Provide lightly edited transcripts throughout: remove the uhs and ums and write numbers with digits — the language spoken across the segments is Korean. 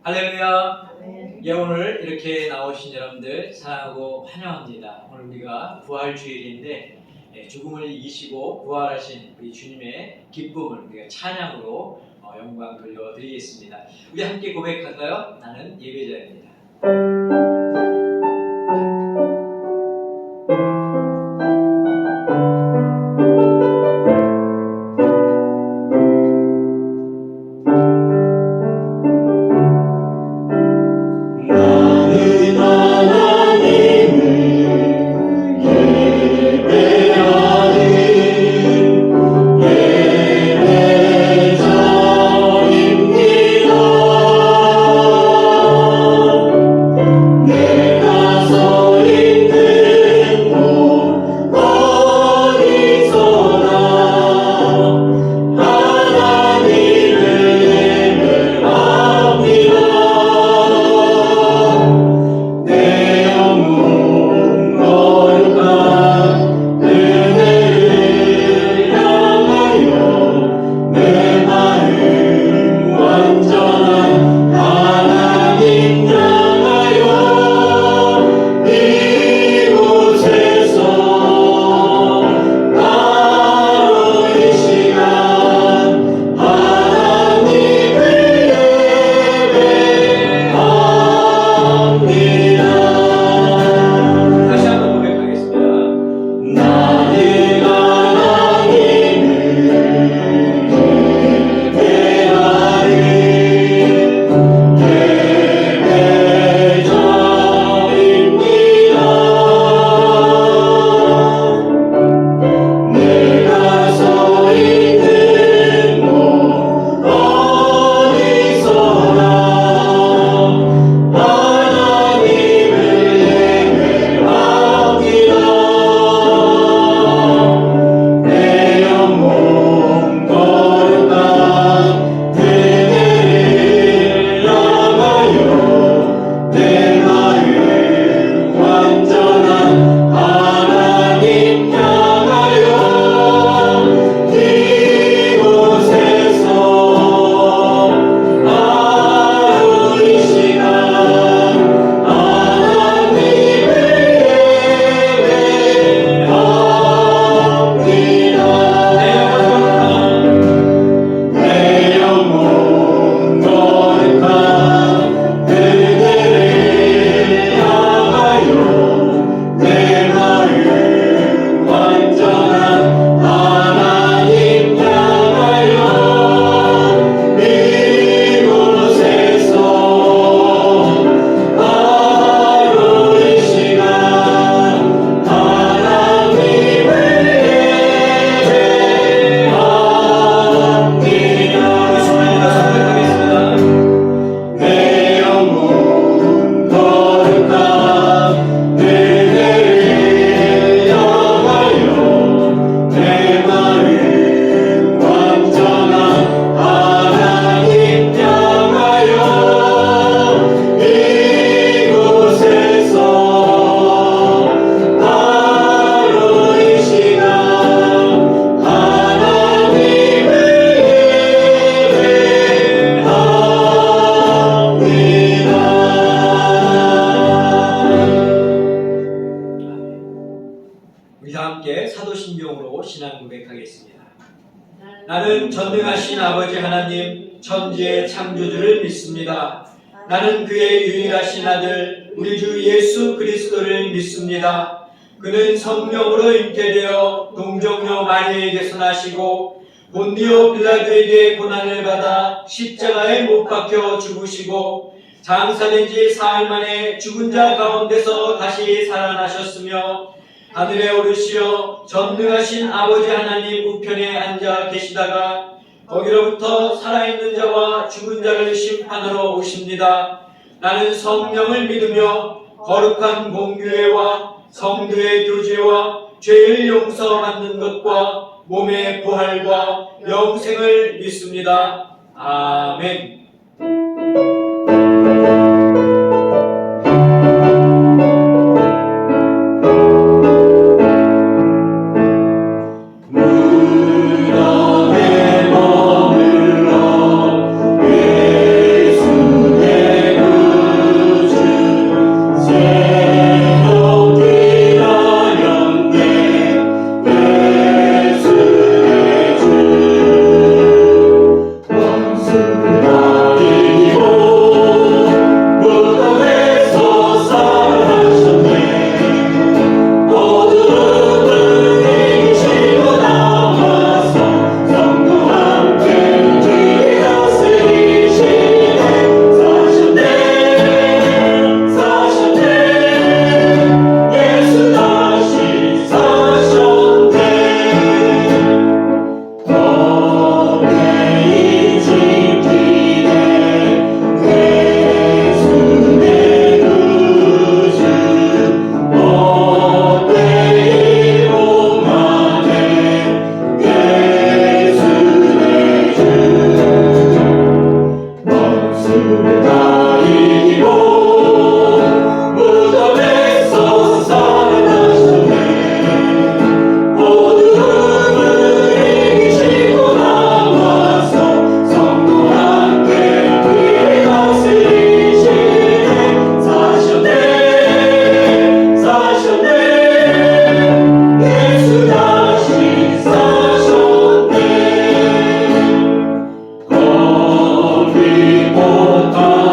할렐루야. 네. 예, 오늘 이렇게 나오신 여러분들 사랑하고 환영합니다. 오늘 우리가 부활주일인데 죽음을 이기시고 부활하신 우리 주님의 기쁨을 우리가 찬양으로 영광 돌려드리겠습니다. 우리 함께 고백할까요? 나는 예배자입니다. 신앙 고백하겠습니다. 나는 전능하신 아버지 하나님 천지의 창조주를 믿습니다. 나는 그의 유일하신 아들 우리 주 예수 그리스도를 믿습니다. 그는 성령으로 잉태되어 동정녀 마리아에게서 나시고 본디오 빌라도에게 고난을 받아 십자가에 못 박혀 죽으시고 장사된 지 사흘 만에 죽은 자 가운데서 다시 살아나셨으며 하늘에 오르시어 전능하신 아버지 하나님 우편에 앉아 계시다가 거기로부터 살아있는 자와 죽은 자를 심판하러 오십니다. 나는 성령을 믿으며 거룩한 공교회와 성도의 교제와 죄를 용서받는 것과 몸의 부활과 영생을 믿습니다. 아멘. 무덤에 머물러 예수의 예수를 다 이기고 무덤에서 살아나셨네. 어두움을 이기시고 나와서 성도 함께 그의 다스리시네. 사셨네 사셨네 예수 다시 사셨네. 거기 못한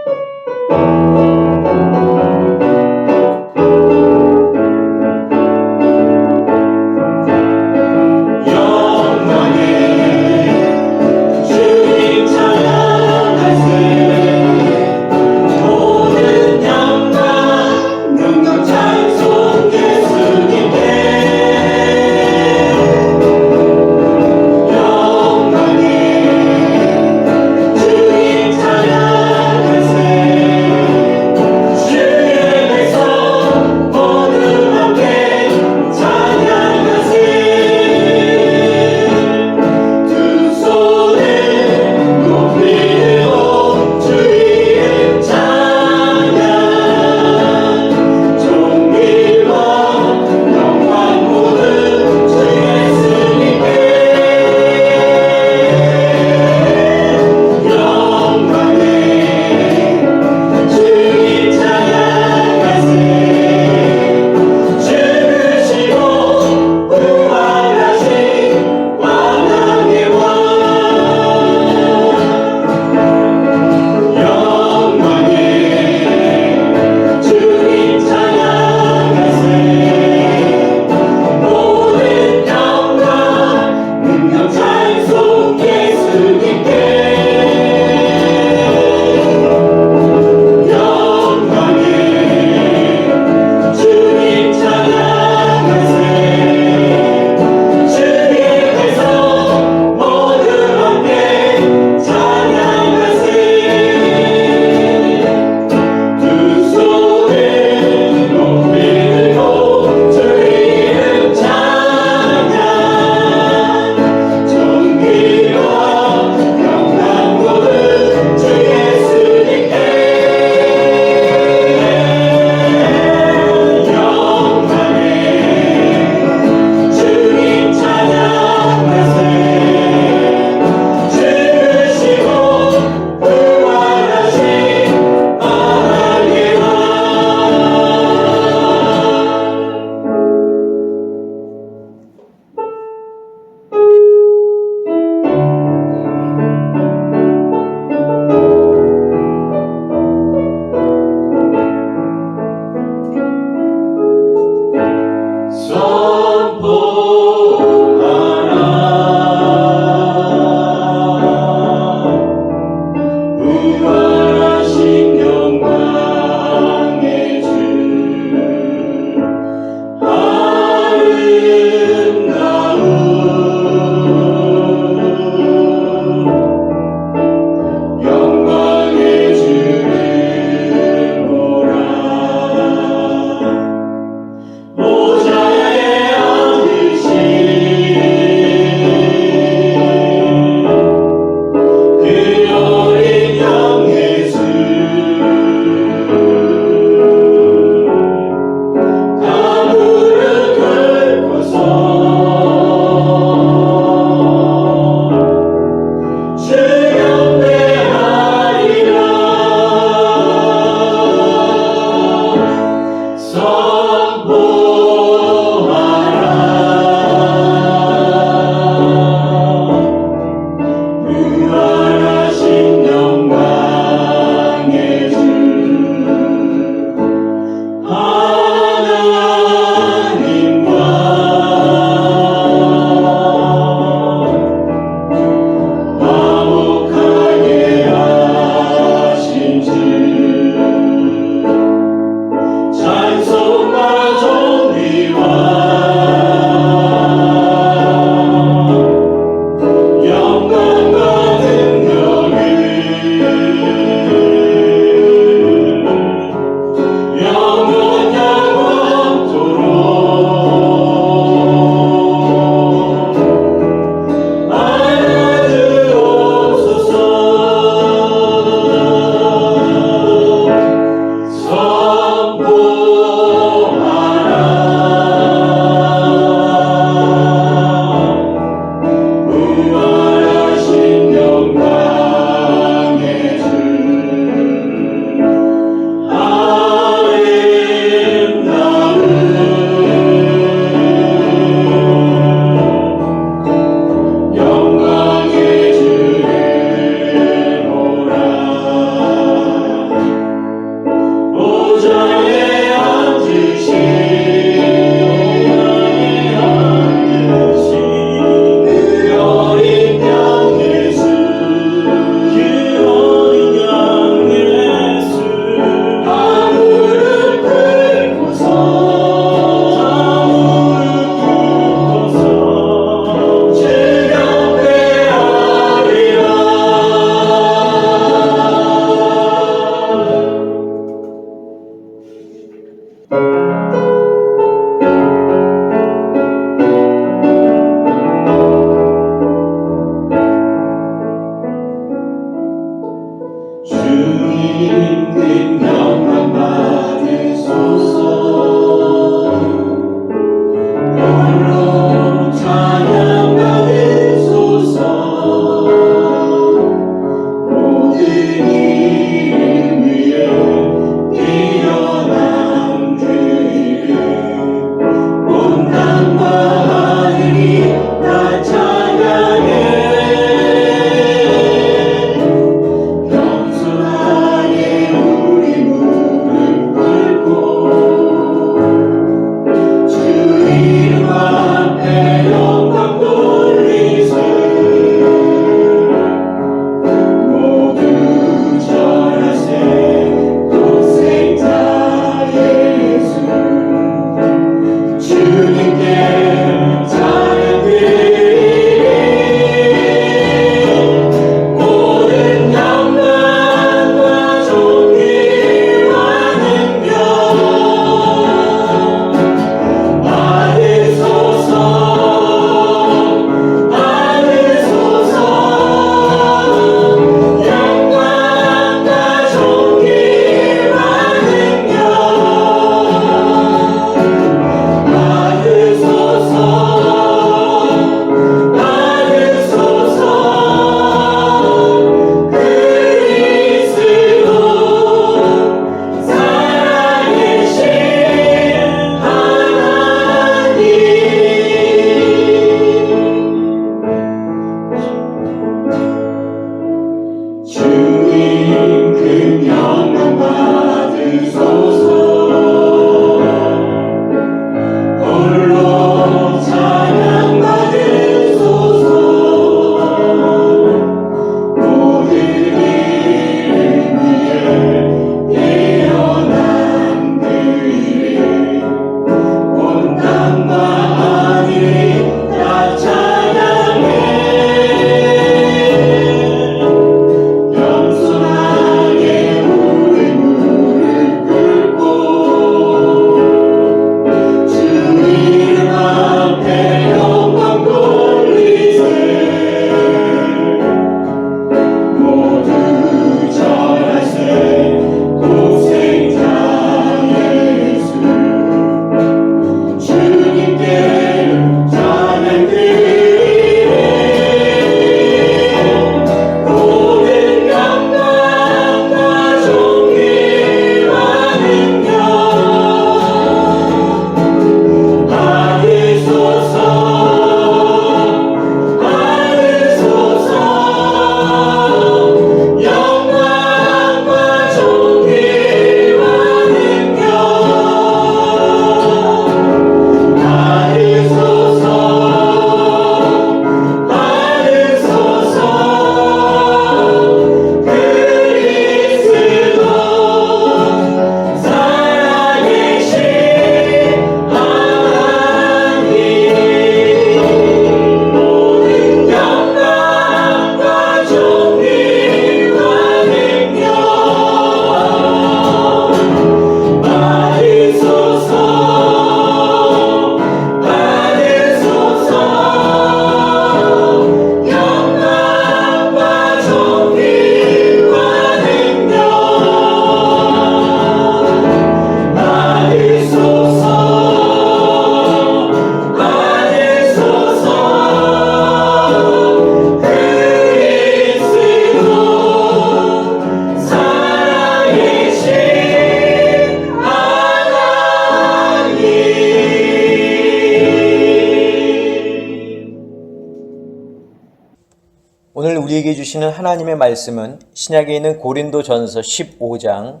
우리에게 주시는 하나님의 말씀은 신약에 있는 고린도전서 15장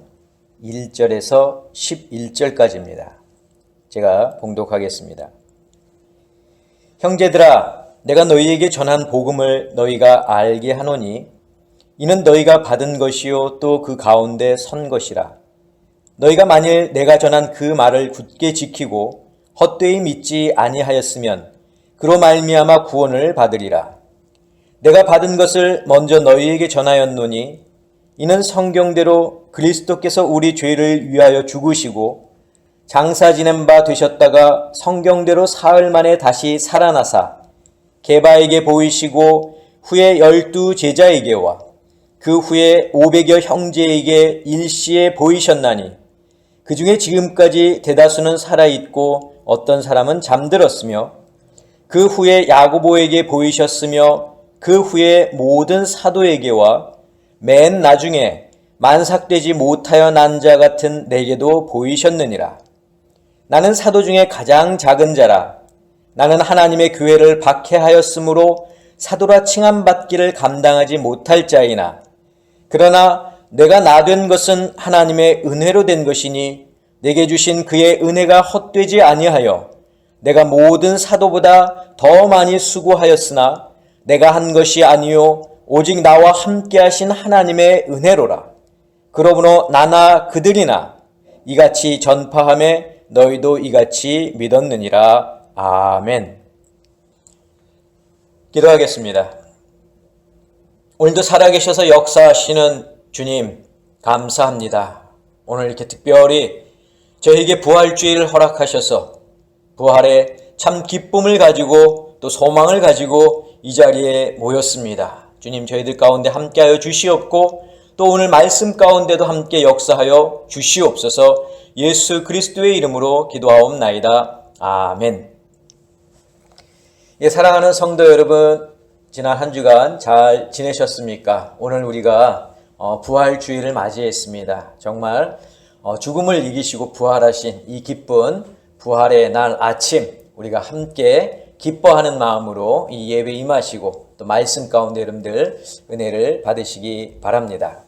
1절에서 11절까지입니다. 제가 봉독하겠습니다. 형제들아, 내가 너희에게 전한 복음을 너희가 알게 하노니 이는 너희가 받은 것이요 또 그 가운데 선 것이라. 너희가 만일 내가 전한 그 말을 굳게 지키고 헛되이 믿지 아니하였으면 그로 말미암아 구원을 받으리라. 내가 받은 것을 먼저 너희에게 전하였노니 이는 성경대로 그리스도께서 우리 죄를 위하여 죽으시고 장사 지낸 바 되셨다가 성경대로 사흘 만에 다시 살아나사 게바에게 보이시고 후에 12 제자에게와 그 후에 500여 형제에게 일시에 보이셨나니 그 중에 지금까지 대다수는 살아있고 어떤 사람은 잠들었으며 그 후에 야고보에게 보이셨으며 그 후에 모든 사도에게와 맨 나중에 만삭되지 못하여 난 자 같은 내게도 보이셨느니라. 나는 사도 중에 가장 작은 자라. 나는 하나님의 교회를 박해하였으므로 사도라 칭함받기를 감당하지 못할 자이나 그러나 내가 나 된 것은 하나님의 은혜로 된 것이니 내게 주신 그의 은혜가 헛되지 아니하여 내가 모든 사도보다 더 많이 수고하였으나 내가 한 것이 아니요 오직 나와 함께 하신 하나님의 은혜로라. 그러므로 나나 그들이나 이같이 전파하매 너희도 이같이 믿었느니라. 아멘. 기도하겠습니다. 오늘도 살아계셔서 역사하시는 주님 감사합니다. 오늘 이렇게 특별히 저에게 부활주의를 허락하셔서 부활의 참 기쁨을 가지고 또 소망을 가지고 이 자리에 모였습니다. 주님 저희들 가운데 함께하여 주시옵고 또 오늘 말씀 가운데도 함께 역사하여 주시옵소서. 예수 그리스도의 이름으로 기도하옵나이다. 아멘. 예, 사랑하는 성도 여러분, 지난 한 주간 잘 지내셨습니까? 오늘 우리가 부활주의를 맞이했습니다. 정말 죽음을 이기시고 부활하신 이 기쁜 부활의 날 아침 우리가 함께 기뻐하는 마음으로 이 예배 임하시고 또 말씀 가운데 여러분들 은혜를 받으시기 바랍니다.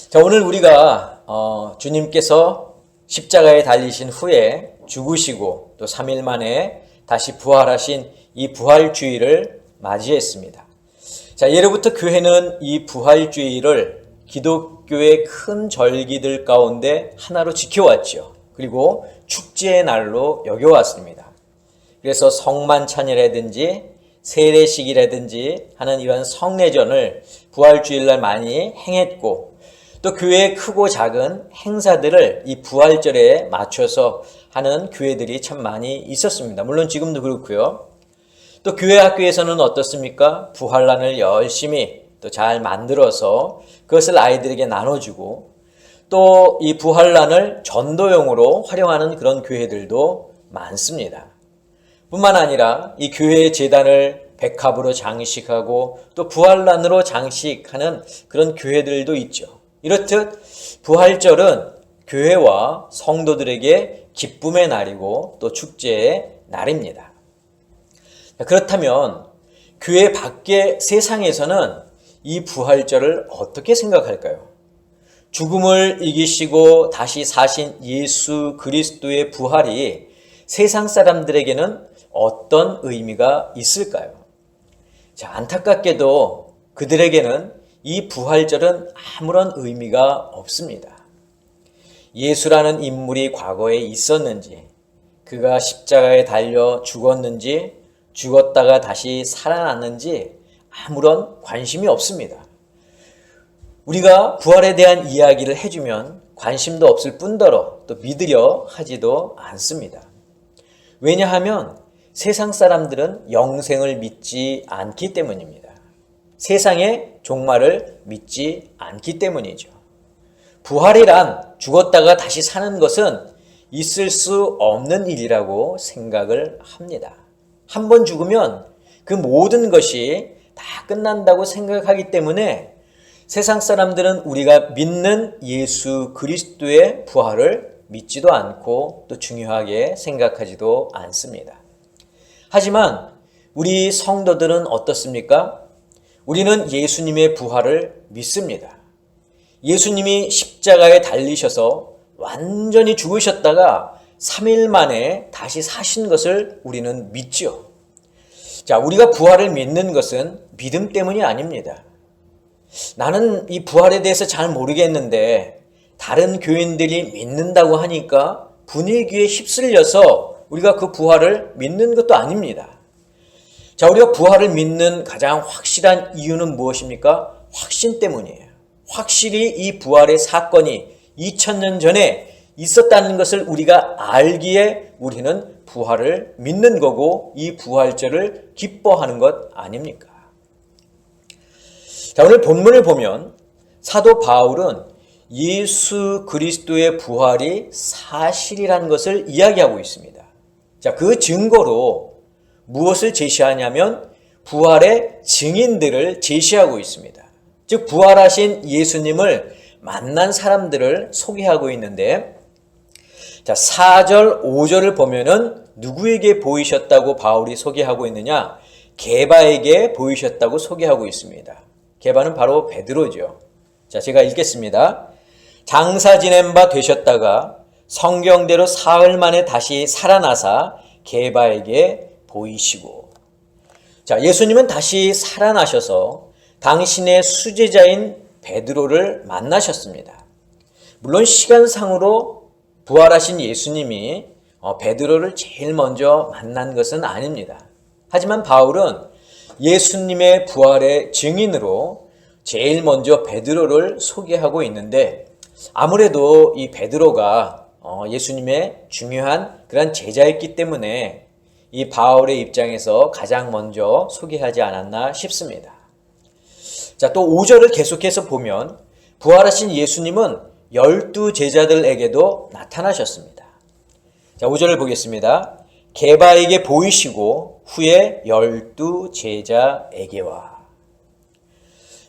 자, 오늘 우리가 주님께서 십자가에 달리신 후에 죽으시고 또 3일 만에 다시 부활하신 이 부활주의를 맞이했습니다. 자, 예로부터 교회는 이 부활주의를 기독교의 큰 절기들 가운데 하나로 지켜왔죠. 그리고 축제의 날로 여겨왔습니다. 그래서 성만찬이라든지 세례식이라든지 하는 이런 성례전을 부활주일날 많이 행했고 또 교회의 크고 작은 행사들을 이 부활절에 맞춰서 하는 교회들이 참 많이 있었습니다. 물론 지금도 그렇고요. 또 교회 학교에서는 어떻습니까? 부활란을 열심히 또 잘 만들어서 그것을 아이들에게 나눠주고 또 이 부활란을 전도용으로 활용하는 그런 교회들도 많습니다. 뿐만 아니라 이 교회의 제단을 백합으로 장식하고 또 부활란으로 장식하는 그런 교회들도 있죠. 이렇듯 부활절은 교회와 성도들에게 기쁨의 날이고 또 축제의 날입니다. 그렇다면 교회 밖의 세상에서는 이 부활절을 어떻게 생각할까요? 죽음을 이기시고 다시 사신 예수 그리스도의 부활이 세상 사람들에게는 어떤 의미가 있을까요? 자, 안타깝게도 그들에게는 이 부활절은 아무런 의미가 없습니다. 예수라는 인물이 과거에 있었는지, 그가 십자가에 달려 죽었는지, 죽었다가 다시 살아났는지 아무런 관심이 없습니다. 우리가 부활에 대한 이야기를 해주면 관심도 없을 뿐더러 또 믿으려 하지도 않습니다. 왜냐하면 세상 사람들은 영생을 믿지 않기 때문입니다. 세상의 종말을 믿지 않기 때문이죠. 부활이란 죽었다가 다시 사는 것은 있을 수 없는 일이라고 생각을 합니다. 한 번 죽으면 그 모든 것이 다 끝난다고 생각하기 때문에 세상 사람들은 우리가 믿는 예수 그리스도의 부활을 믿지도 않고 또 중요하게 생각하지도 않습니다. 하지만 우리 성도들은 어떻습니까? 우리는 예수님의 부활을 믿습니다. 예수님이 십자가에 달리셔서 완전히 죽으셨다가 3일 만에 다시 사신 것을 우리는 믿죠. 자, 우리가 부활을 믿는 것은 믿음 때문이 아닙니다. 나는 이 부활에 대해서 잘 모르겠는데 다른 교인들이 믿는다고 하니까 분위기에 휩쓸려서 우리가 그 부활을 믿는 것도 아닙니다. 자, 우리가 부활을 믿는 가장 확실한 이유는 무엇입니까? 확신 때문이에요. 확실히 이 부활의 사건이 2000년 전에 있었다는 것을 우리가 알기에 우리는 부활을 믿는 거고 이 부활절을 기뻐하는 것 아닙니까? 자, 오늘 본문을 보면 사도 바울은 예수 그리스도의 부활이 사실이라는 것을 이야기하고 있습니다. 자, 그 증거로 무엇을 제시하냐면 부활의 증인들을 제시하고 있습니다. 즉 부활하신 예수님을 만난 사람들을 소개하고 있는데, 자, 4절, 5절을 보면은 누구에게 보이셨다고 바울이 소개하고 있느냐? 게바에게 보이셨다고 소개하고 있습니다. 게바는 바로 베드로죠. 자, 제가 읽겠습니다. 장사 지낸 바 되셨다가 성경대로 사흘 만에 다시 살아나사 게바에게 보이시고. 자, 예수님은 다시 살아나셔서 당신의 수제자인 베드로를 만나셨습니다. 물론 시간상으로 부활하신 예수님이 베드로를 제일 먼저 만난 것은 아닙니다. 하지만 바울은 예수님의 부활의 증인으로 제일 먼저 베드로를 소개하고 있는데, 아무래도 이 베드로가 예수님의 중요한 그런 제자였기 때문에 이 바울의 입장에서 가장 먼저 소개하지 않았나 싶습니다. 자, 또 5절을 계속해서 보면 부활하신 예수님은 12 제자들에게도 나타나셨습니다. 자, 5절을 보겠습니다. 게바에게 보이시고 후에 12 제자에게와.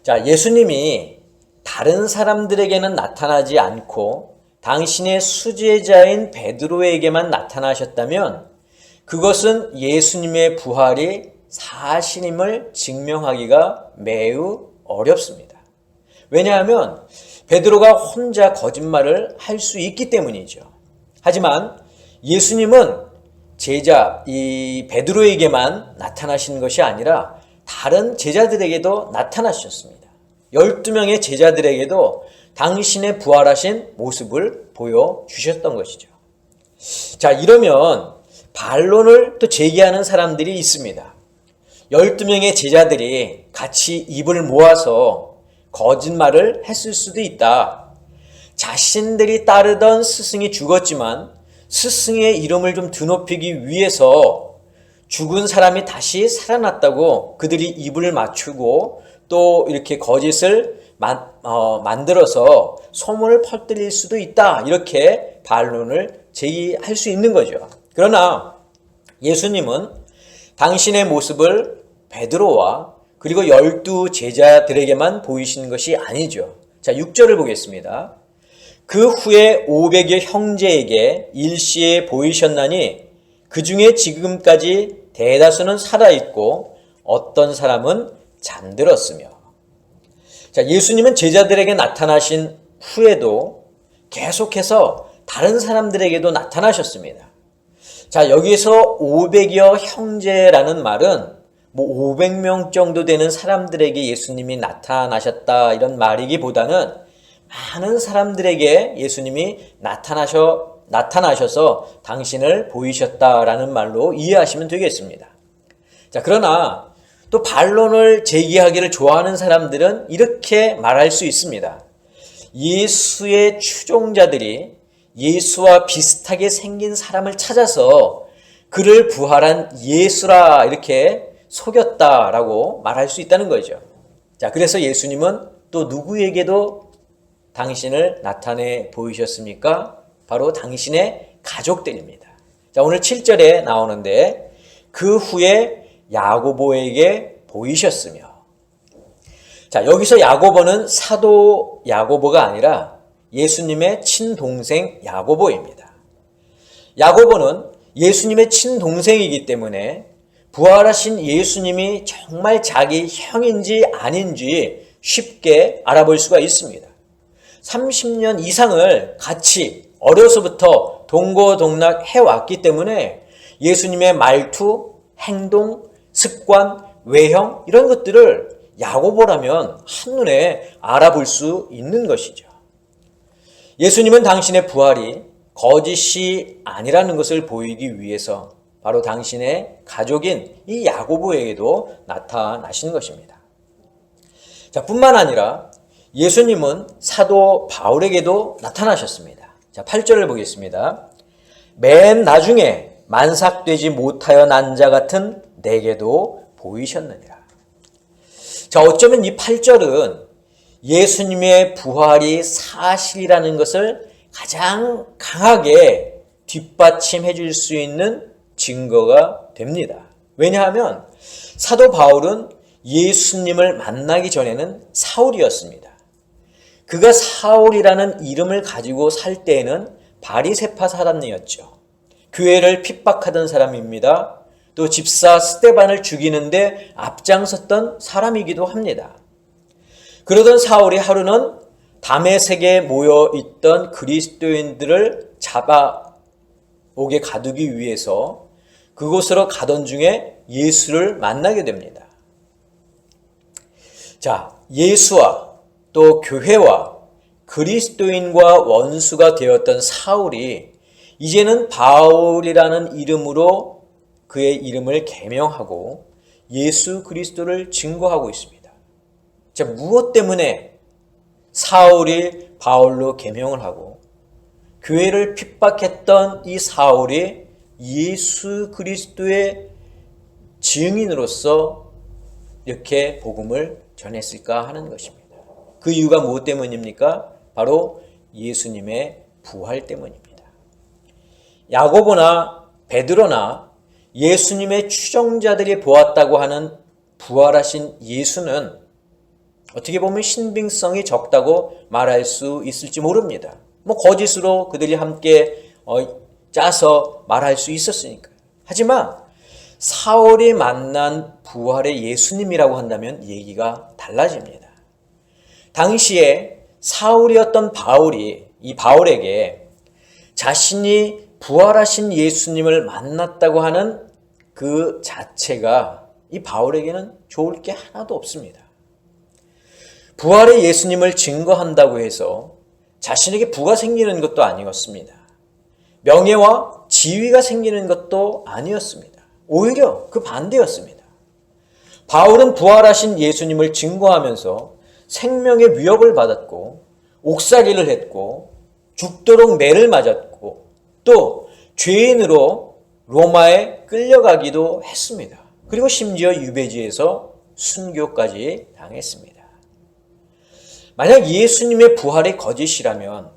자, 예수님이 다른 사람들에게는 나타나지 않고 당신의 수제자인 베드로에게만 나타나셨다면 그것은 예수님의 부활이 사실임을 증명하기가 매우 어렵습니다. 왜냐하면 베드로가 혼자 거짓말을 할 수 있기 때문이죠. 하지만 예수님은 제자 이 베드로에게만 나타나신 것이 아니라 다른 제자들에게도 나타나셨습니다. 12명의 제자들에게도 당신의 부활하신 모습을 보여주셨던 것이죠. 자, 이러면 반론을 또 제기하는 사람들이 있습니다. 12명의 제자들이 같이 입을 모아서 거짓말을 했을 수도 있다. 자신들이 따르던 스승이 죽었지만 스승의 이름을 좀 드높이기 위해서 죽은 사람이 다시 살아났다고 그들이 입을 맞추고 또 이렇게 거짓을 만들어서 소문을 퍼뜨릴 수도 있다. 이렇게 반론을 제기할 수 있는 거죠. 그러나 예수님은 당신의 모습을 베드로와 그리고 12 제자들에게만 보이신 것이 아니죠. 자, 6절을 보겠습니다. 그 후에 500여 형제에게 일시에 보이셨나니 그 중에 지금까지 대다수는 살아있고 어떤 사람은 잠들었으며. 자, 예수님은 제자들에게 나타나신 후에도 계속해서 다른 사람들에게도 나타나셨습니다. 자, 여기서 500여 형제라는 말은 500명 정도 되는 사람들에게 예수님이 나타나셨다 이런 말이기보다는 많은 사람들에게 예수님이 나타나셔서 당신을 보이셨다라는 말로 이해하시면 되겠습니다. 자, 그러나 또 반론을 제기하기를 좋아하는 사람들은 이렇게 말할 수 있습니다. 예수의 추종자들이 예수와 비슷하게 생긴 사람을 찾아서 그를 부활한 예수라 이렇게 속였다라고 말할 수 있다는 거죠. 자, 그래서 예수님은 또 누구에게도 당신을 나타내 보이셨습니까? 바로 당신의 가족들입니다. 자, 오늘 7절에 나오는데 그 후에 야고보에게 보이셨으며. 자, 여기서 야고보는 사도 야고보가 아니라 예수님의 친동생 야고보입니다. 야고보는 예수님의 친동생이기 때문에 부활하신 예수님이 정말 자기 형인지 아닌지 쉽게 알아볼 수가 있습니다. 30년 이상을 같이 어려서부터 동고동락 해왔기 때문에 예수님의 말투, 행동, 습관, 외형 이런 것들을 야고보라면 한눈에 알아볼 수 있는 것이죠. 예수님은 당신의 부활이 거짓이 아니라는 것을 보이기 위해서 바로 당신의 가족인 이 야고보에게도 나타나신 것입니다. 자, 뿐만 아니라 예수님은 사도 바울에게도 나타나셨습니다. 자, 8절을 보겠습니다. 맨 나중에 만삭되지 못하여 난 자 같은 내게도 보이셨느니라. 자, 어쩌면 이 8절은 예수님의 부활이 사실이라는 것을 가장 강하게 뒷받침해 줄 수 있는 증거가 됩니다. 왜냐하면 사도 바울은 예수님을 만나기 전에는 사울이었습니다. 그가 사울이라는 이름을 가지고 살 때에는 바리새파 사람이었죠. 교회를 핍박하던 사람입니다. 또 집사 스데반을 죽이는데 앞장섰던 사람이기도 합니다. 그러던 사울이 하루는 다메섹에 모여있던 그리스도인들을 잡아오게 가두기 위해서 그곳으로 가던 중에 예수를 만나게 됩니다. 자, 예수와 또 교회와 그리스도인과 원수가 되었던 사울이 이제는 바울이라는 이름으로 그의 이름을 계명하고 예수 그리스도를 증거하고 있습니다. 자, 무엇 때문에 사울이 바울로 계명을 하고 교회를 핍박했던 이 사울이 예수 그리스도의 증인으로서 이렇게 복음을 전했을까 하는 것입니다. 그 이유가 무엇 때문입니까? 바로 예수님의 부활 때문입니다. 야고보나 베드로나 예수님의 추종자들이 보았다고 하는 부활하신 예수는 어떻게 보면 신빙성이 적다고 말할 수 있을지 모릅니다. 거짓으로 그들이 함께 짜서 말할 수 있었으니까요. 하지만 사울이 만난 부활의 예수님이라고 한다면 얘기가 달라집니다. 당시에 사울이었던 바울이 이 바울에게 자신이 부활하신 예수님을 만났다고 하는 그 자체가 이 바울에게는 좋을 게 하나도 없습니다. 부활의 예수님을 증거한다고 해서 자신에게 부가 생기는 것도 아니었습니다. 명예와 지위가 생기는 것도 아니었습니다. 오히려 그 반대였습니다. 바울은 부활하신 예수님을 증거하면서 생명의 위협을 받았고 옥살이를 했고 죽도록 매를 맞았고 또 죄인으로 로마에 끌려가기도 했습니다. 그리고 심지어 유배지에서 순교까지 당했습니다. 만약 예수님의 부활이 거짓이라면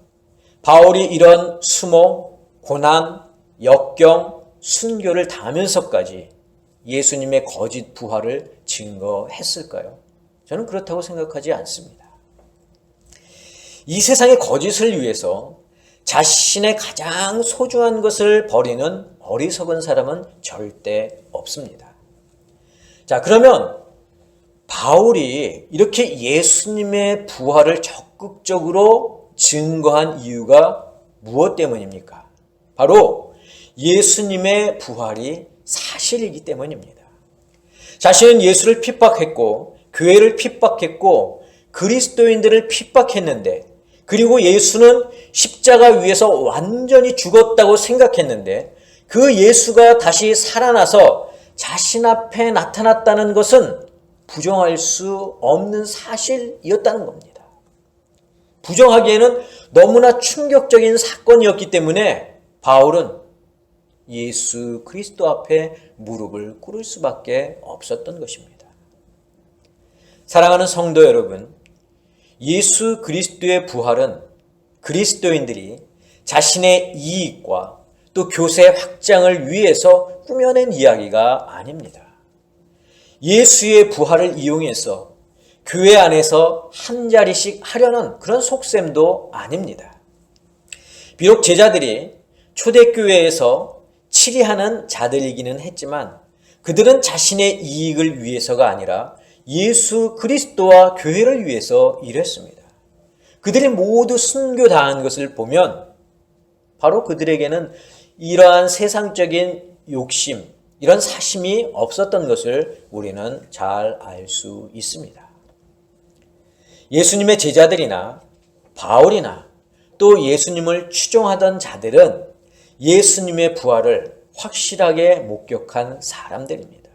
바울이 이런 수모, 고난, 역경, 순교를 당하면서까지 예수님의 거짓 부활을 증거했을까요? 저는 그렇다고 생각하지 않습니다. 이 세상의 거짓을 위해서 자신의 가장 소중한 것을 버리는 어리석은 사람은 절대 없습니다. 자, 그러면 바울이 이렇게 예수님의 부활을 적극적으로 증거한 이유가 무엇 때문입니까? 바로 예수님의 부활이 사실이기 때문입니다. 자신은 예수를 핍박했고 교회를 핍박했고 그리스도인들을 핍박했는데 그리고 예수는 십자가 위에서 완전히 죽었다고 생각했는데 그 예수가 다시 살아나서 자신 앞에 나타났다는 것은 부정할 수 없는 사실이었다는 겁니다. 부정하기에는 너무나 충격적인 사건이었기 때문에 바울은 예수 그리스도 앞에 무릎을 꿇을 수밖에 없었던 것입니다. 사랑하는 성도 여러분, 예수 그리스도의 부활은 그리스도인들이 자신의 이익과 또 교세 확장을 위해서 꾸며낸 이야기가 아닙니다. 예수의 부활을 이용해서 교회 안에서 한 자리씩 하려는 그런 속셈도 아닙니다. 비록 제자들이 초대교회에서 치리하는 자들이기는 했지만 그들은 자신의 이익을 위해서가 아니라 예수 그리스도와 교회를 위해서 일했습니다. 그들이 모두 순교당한 것을 보면 바로 그들에게는 이러한 세상적인 욕심, 이런 사심이 없었던 것을 우리는 잘 알 수 있습니다. 예수님의 제자들이나 바울이나 또 예수님을 추종하던 자들은 예수님의 부활을 확실하게 목격한 사람들입니다.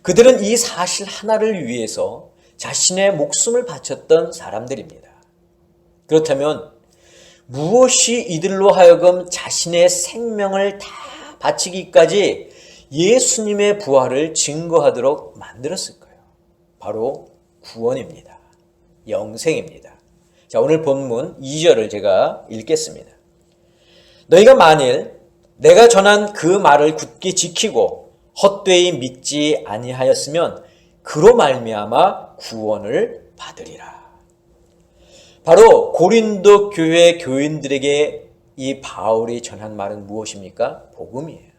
그들은 이 사실 하나를 위해서 자신의 목숨을 바쳤던 사람들입니다. 그렇다면 무엇이 이들로 하여금 자신의 생명을 다 바치기까지 예수님의 부활을 증거하도록 만들었을까요? 바로 구원입니다. 영생입니다. 자, 오늘 본문 2절을 제가 읽겠습니다. 너희가 만일 내가 전한 그 말을 굳게 지키고 헛되이 믿지 아니하였으면 그로 말미암아 구원을 받으리라. 바로 고린도 교회 교인들에게 이 바울이 전한 말은 무엇입니까? 복음이에요.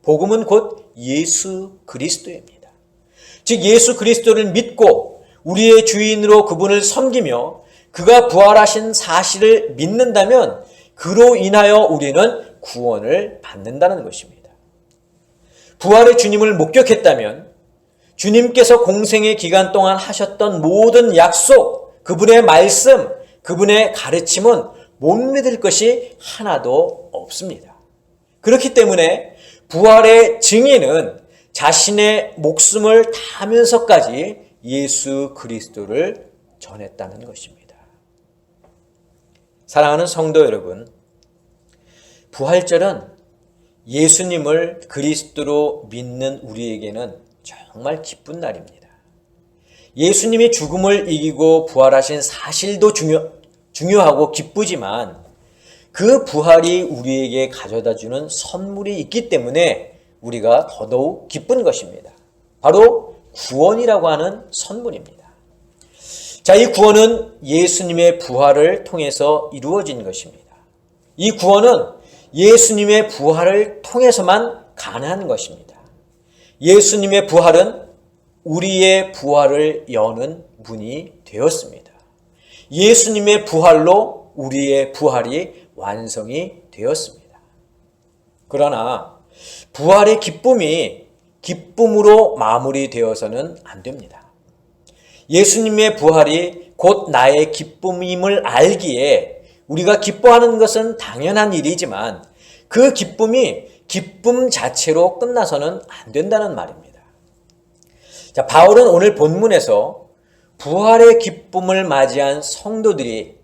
복음은 곧 예수 그리스도입니다. 즉 예수 그리스도를 믿고 우리의 주인으로 그분을 섬기며 그가 부활하신 사실을 믿는다면 그로 인하여 우리는 구원을 받는다는 것입니다. 부활의 주님을 목격했다면 주님께서 공생의 기간 동안 하셨던 모든 약속, 그분의 말씀, 그분의 가르침은 못 믿을 것이 하나도 없습니다. 그렇기 때문에 부활의 증인은 자신의 목숨을 다하면서까지 예수 그리스도를 전했다는 것입니다. 사랑하는 성도 여러분, 부활절은 예수님을 그리스도로 믿는 우리에게는 정말 기쁜 날입니다. 예수님이 죽음을 이기고 부활하신 사실도 중요하고 기쁘지만 그 부활이 우리에게 가져다주는 선물이 있기 때문에 우리가 더더욱 기쁜 것입니다. 바로 구원이라고 하는 선물입니다. 자, 이 구원은 예수님의 부활을 통해서 이루어진 것입니다. 이 구원은 예수님의 부활을 통해서만 가능한 것입니다. 예수님의 부활은 우리의 부활을 여는 문이 되었습니다. 예수님의 부활로 우리의 부활이 완성이 되었습니다. 그러나 부활의 기쁨이 기쁨으로 마무리되어서는 안 됩니다. 예수님의 부활이 곧 나의 기쁨임을 알기에 우리가 기뻐하는 것은 당연한 일이지만 그 기쁨이 기쁨 자체로 끝나서는 안 된다는 말입니다. 자, 바울은 오늘 본문에서 부활의 기쁨을 맞이한 성도들이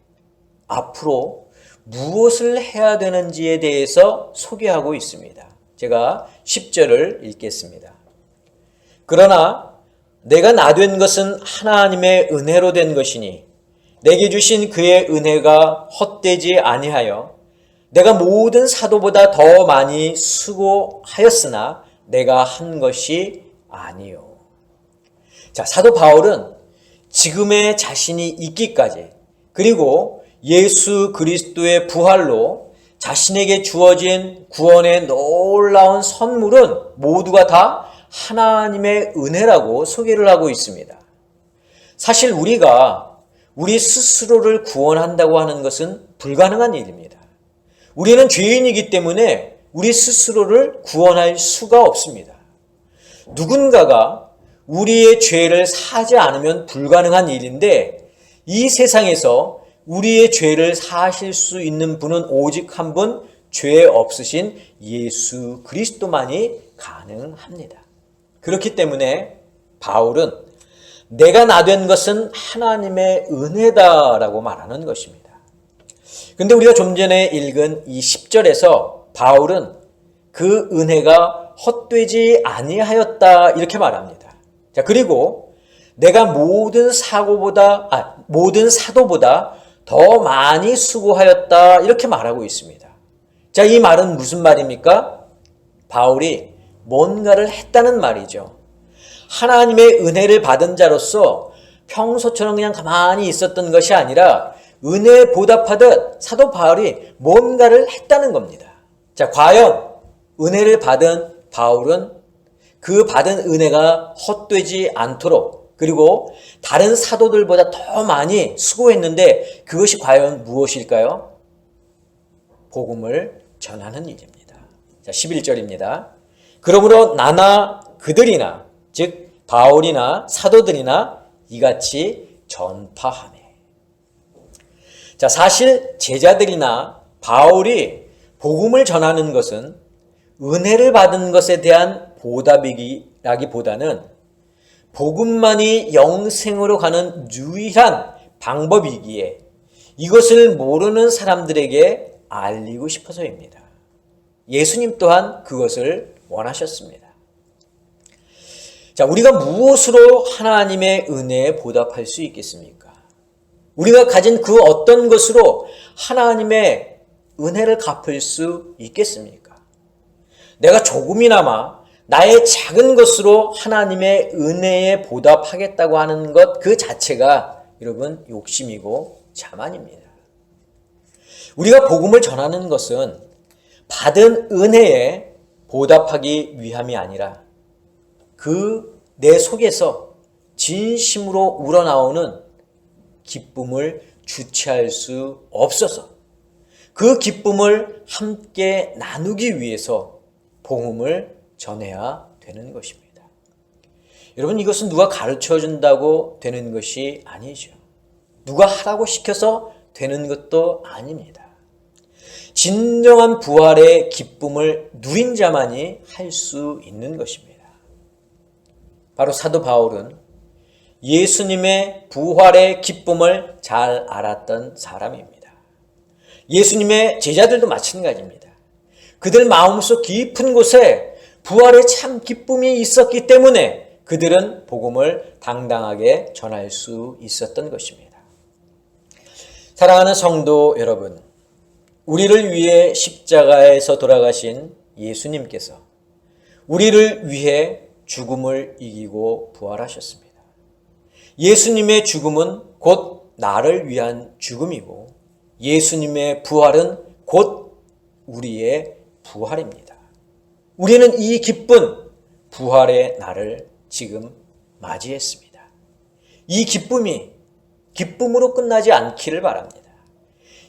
앞으로 무엇을 해야 되는지에 대해서 소개하고 있습니다. 제가 10절을 읽겠습니다. 그러나 내가 나된 것은 하나님의 은혜로 된 것이니 내게 주신 그의 은혜가 헛되지 아니하여 내가 모든 사도보다 더 많이 수고하였으나 내가 한 것이 아니요. 자, 사도 바울은 지금의 자신이 있기까지 그리고 예수 그리스도의 부활로 자신에게 주어진 구원의 놀라운 선물은 모두가 다 하나님의 은혜라고 소개를 하고 있습니다. 사실 우리가 우리 스스로를 구원한다고 하는 것은 불가능한 일입니다. 우리는 죄인이기 때문에 우리 스스로를 구원할 수가 없습니다. 누군가가 우리의 죄를 사지 않으면 불가능한 일인데 이 세상에서 우리의 죄를 사실 수 있는 분은 오직 한 분, 죄 없으신 예수 그리스도만이 가능합니다. 그렇기 때문에 바울은 내가 나된 것은 하나님의 은혜다라고 말하는 것입니다. 그런데 우리가 좀 전에 읽은 이 10절에서 바울은 그 은혜가 헛되지 아니하였다 이렇게 말합니다. 자, 그리고 내가 모든 사도보다 더 많이 수고하였다 이렇게 말하고 있습니다. 자, 이 말은 무슨 말입니까? 바울이 뭔가를 했다는 말이죠. 하나님의 은혜를 받은 자로서 평소처럼 그냥 가만히 있었던 것이 아니라 은혜에 보답하듯 사도 바울이 뭔가를 했다는 겁니다. 자, 과연 은혜를 받은 바울은 그 받은 은혜가 헛되지 않도록, 그리고 다른 사도들보다 더 많이 수고했는데 그것이 과연 무엇일까요? 복음을 전하는 일입니다. 자, 11절입니다. 그러므로 나나 그들이나, 즉 바울이나 사도들이나 이같이 전파하네. 자, 사실 제자들이나 바울이 복음을 전하는 것은 은혜를 받은 것에 대한 보답이라기보다는 복음만이 영생으로 가는 유일한 방법이기에 이것을 모르는 사람들에게 알리고 싶어서입니다. 예수님 또한 그것을 원하셨습니다. 자, 우리가 무엇으로 하나님의 은혜에 보답할 수 있겠습니까? 우리가 가진 그 어떤 것으로 하나님의 은혜를 갚을 수 있겠습니까? 내가 조금이나마 나의 작은 것으로 하나님의 은혜에 보답하겠다고 하는 것 그 자체가 여러분 욕심이고 자만입니다. 우리가 복음을 전하는 것은 받은 은혜에 보답하기 위함이 아니라 그 내 속에서 진심으로 우러나오는 기쁨을 주체할 수 없어서 그 기쁨을 함께 나누기 위해서 복음을 전해야 되는 것입니다. 여러분, 이것은 누가 가르쳐 준다고 되는 것이 아니죠. 누가 하라고 시켜서 되는 것도 아닙니다. 진정한 부활의 기쁨을 누린 자만이 할 수 있는 것입니다. 바로 사도 바울은 예수님의 부활의 기쁨을 잘 알았던 사람입니다. 예수님의 제자들도 마찬가지입니다. 그들 마음속 깊은 곳에 부활의 참 기쁨이 있었기 때문에 그들은 복음을 당당하게 전할 수 있었던 것입니다. 사랑하는 성도 여러분, 우리를 위해 십자가에서 돌아가신 예수님께서 우리를 위해 죽음을 이기고 부활하셨습니다. 예수님의 죽음은 곧 나를 위한 죽음이고 예수님의 부활은 곧 우리의 부활입니다. 우리는 이 기쁜 부활의 날을 지금 맞이했습니다. 이 기쁨이 기쁨으로 끝나지 않기를 바랍니다.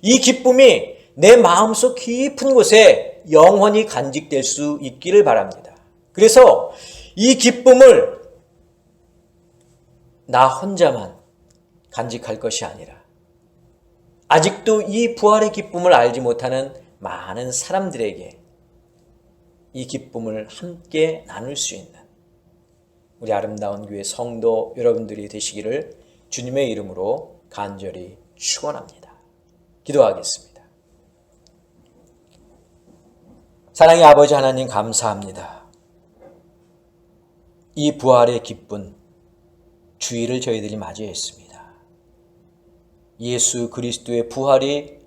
이 기쁨이 내 마음속 깊은 곳에 영원히 간직될 수 있기를 바랍니다. 그래서 이 기쁨을 나 혼자만 간직할 것이 아니라 아직도 이 부활의 기쁨을 알지 못하는 많은 사람들에게 이 기쁨을 함께 나눌 수 있는 우리 아름다운 교회 성도 여러분들이 되시기를 주님의 이름으로 간절히 축원합니다. 기도하겠습니다. 사랑의 아버지 하나님, 감사합니다. 이 부활의 기쁜 주일을 저희들이 맞이했습니다. 예수 그리스도의 부활이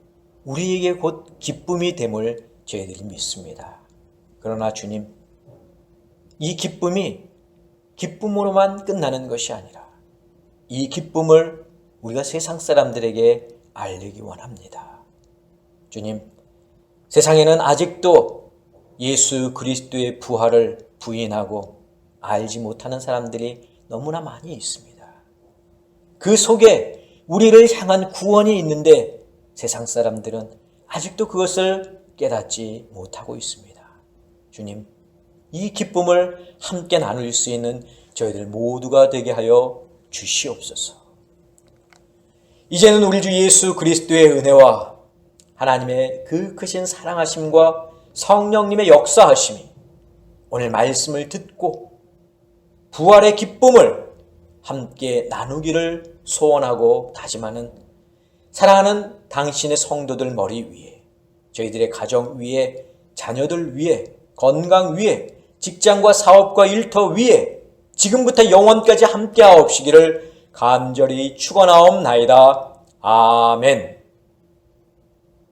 우리에게 곧 기쁨이 됨을 저희들이 믿습니다. 그러나 주님, 이 기쁨이 기쁨으로만 끝나는 것이 아니라 이 기쁨을 우리가 세상 사람들에게 알리기 원합니다. 주님, 세상에는 아직도 예수 그리스도의 부활을 부인하고 알지 못하는 사람들이 너무나 많이 있습니다. 그 속에 우리를 향한 구원이 있는데 세상 사람들은 아직도 그것을 깨닫지 못하고 있습니다. 주님, 이 기쁨을 함께 나눌 수 있는 저희들 모두가 되게 하여 주시옵소서. 이제는 우리 주 예수 그리스도의 은혜와 하나님의 그 크신 사랑하심과 성령님의 역사하심이 오늘 말씀을 듣고 부활의 기쁨을 함께 나누기를 소원하고 다짐하는 사랑하는 당신의 성도들 머리 위에, 저희들의 가정 위에, 자녀들 위에, 건강 위에, 직장과 사업과 일터 위에 지금부터 영원까지 함께하옵시기를 간절히 축원하옵나이다. 아멘.